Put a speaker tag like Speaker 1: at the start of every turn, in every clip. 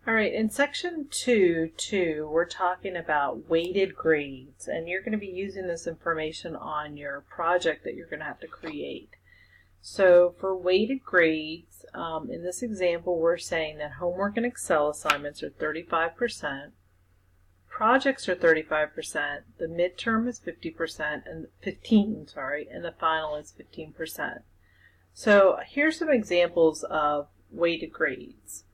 Speaker 1: All right, in section 2, we're talking about weighted grades, and you're going to be using this information on your project that you're going to have to create. So for weighted grades, in this example, we're saying that homework and Excel assignments are 35%, projects are 35%, the midterm is 15%, and the final is 15%. So here's some examples of weighted grades.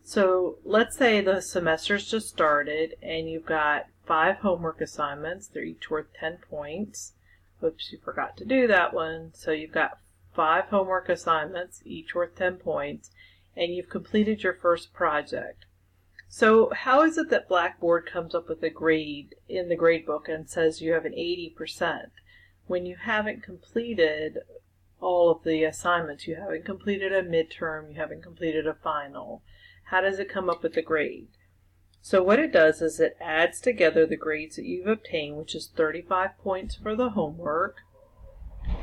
Speaker 1: So let's say the semester's just started and you've got 5 homework assignments. They're each worth 10 points. Oops, you forgot to do that one. So you've got 5 homework assignments, each worth 10 points, and you've completed your first project. So how is it that Blackboard comes up with a grade in the grade book and says you have an 80% when you haven't completed all of the assignments? You haven't completed a midterm, you haven't completed a final. How does it come up with the grade? So what it does is it adds together the grades that you've obtained, which is 35 points for the homework,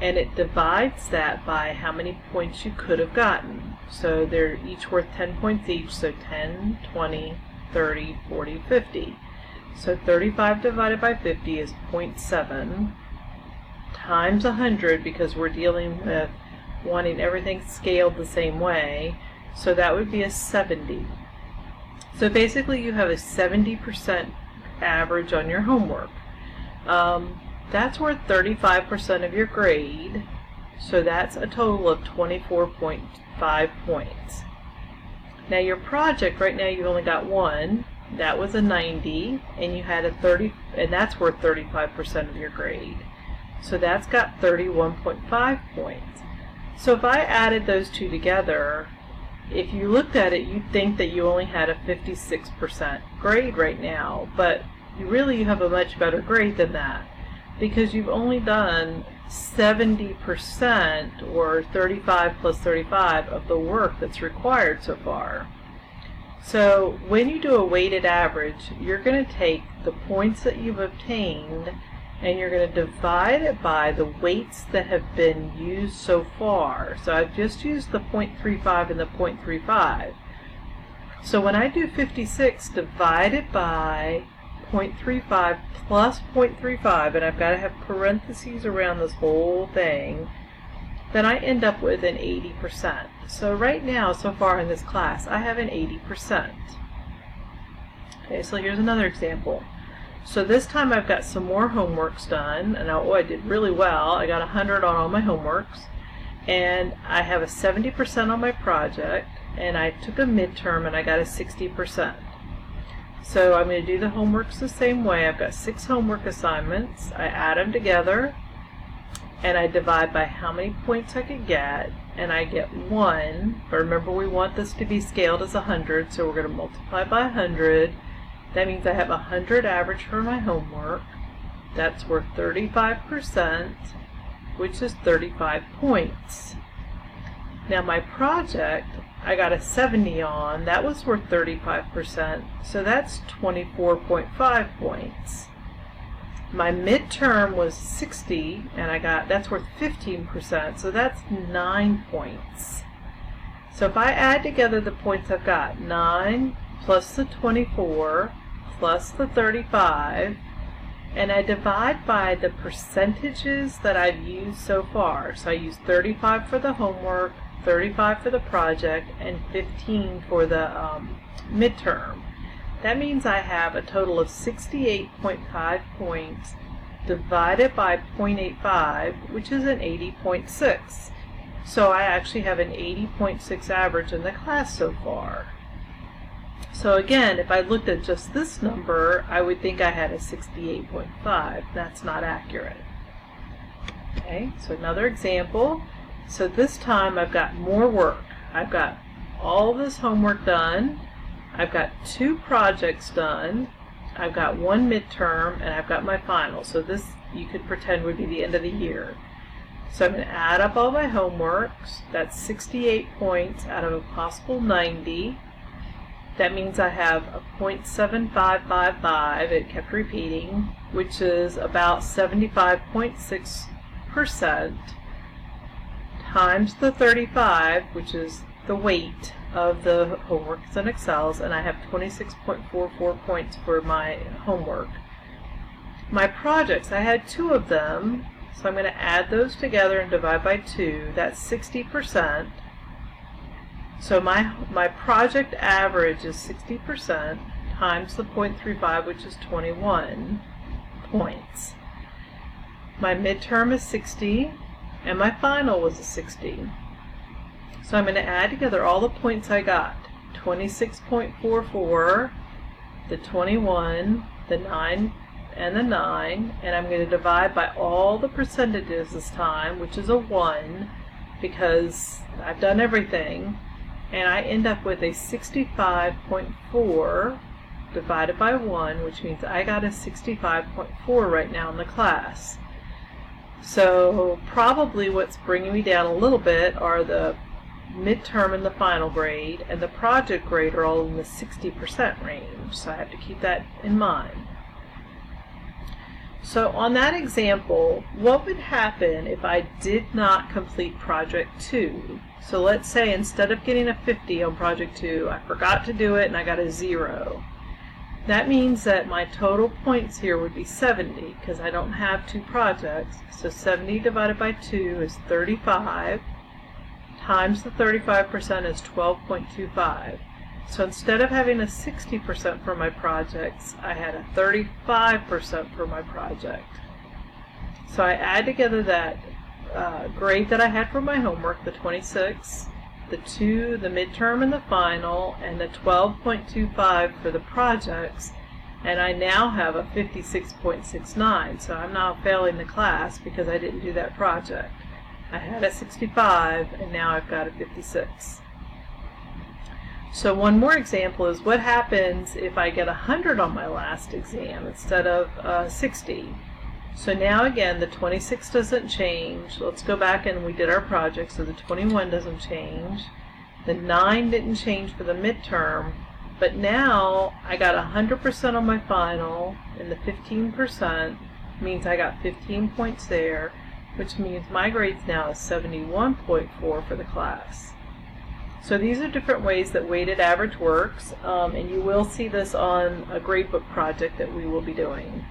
Speaker 1: and it divides that by how many points you could have gotten. So they're each worth 10 points each, so 10, 20, 30, 40, 50. So 35 divided by 50 is 0.7 times 100, because we're dealing with wanting everything scaled the same way. So that would be a 70. So basically you have a 70% average on your homework. That's worth 35% of your grade. So that's a total of 24.5 points. Now your project, right now you only got one. That was a 90, and you had a 30, and that's worth 35% of your grade. So that's got 31.5 points. So if I added those two together, if you looked at it, you'd think that you only had a 56% grade right now, but you have a much better grade than that, because you've only done 70%, or 35 plus 35, of the work that's required so far. So when you do a weighted average, you're going to take the points that you've obtained and you're going to divide it by the weights that have been used so far. So I've just used the 0.35 and the 0.35. So when I do 56 divided by 0.35 plus 0.35, and I've got to have parentheses around this whole thing, then I end up with an 80%. So right now, so far in this class, I have an 80%. Okay, so here's another example. So this time I've got some more homeworks done, and I did really well. I got 100 on all my homeworks, and I have a 70% on my project, and I took a midterm and I got a 60%. So I'm going to do the homeworks the same way. I've got 6 homework assignments. I add them together, and I divide by how many points I could get, and I get 1. But remember, we want this to be scaled as 100, so we're going to multiply by 100. That means I have 100 average for my homework. That's worth 35%, which is 35 points. Now my project, I got a 70 on. That was worth 35%, so that's 24.5 points. My midterm was 60, and that's worth 15%, so that's 9 points. So if I add together the points I've got, 9 plus the 24 plus the 35, and I divide by the percentages that I've used so far. So I used 35 for the homework, 35 for the project, and 15 for the midterm. That means I have a total of 68.5 points divided by 0.85, which is an 80.6. So I actually have an 80.6 average in the class so far. So again, if I looked at just this number, I would think I had a 68.5. That's not accurate. Okay, so another example. So this time I've got more work. I've got all this homework done. I've got 2 projects done. I've got 1 midterm, and I've got my final. So this, you could pretend, would be the end of the year. So I'm going to add up all my homeworks. That's 68 points out of a possible 90. That means I have a 0.7555, it kept repeating, which is about 75.6%, times the 35, which is the weight of the homework. It's in Excel's, and I have 26.44 points for my homework. My projects, I had 2 of them, so I'm going to add those together and divide by 2. That's 60%. So my project average is 60% times the 0.35, which is 21 points. My midterm is 60, and my final was a 60. So I'm going to add together all the points I got. 26.44, the 21, the 9, and the 9, and I'm going to divide by all the percentages this time, which is a 1, because I've done everything, and I end up with a 65.4 divided by 1, which means I got a 65.4 right now in the class. So probably what's bringing me down a little bit are the midterm and the final grade, and the project grade are all in the 60% range, so I have to keep that in mind. So on that example, what would happen if I did not complete Project 2? So let's say instead of getting a 50 on Project 2, I forgot to do it and I got a 0. That means that my total points here would be 70, because I don't have 2 projects. So 70 divided by 2 is 35, times the 35% is 12.25. So instead of having a 60% for my projects, I had a 35% for my project. So I add together that grade that I had for my homework, the 26, the 2, the midterm and the final, and the 12.25 for the projects, and I now have a 56.69. So I'm now failing the class because I didn't do that project. I had a 65, and now I've got a 56. So one more example is what happens if I get 100 on my last exam instead of 60. So now again, the 26 doesn't change. Let's go back and we did our project, so the 21 doesn't change. The 9 didn't change for the midterm, but now I got 100% on my final, and the 15% means I got 15 points there, which means my grade now is 71.4 for the class. So these are different ways that weighted average works, and you will see this on a gradebook project that we will be doing.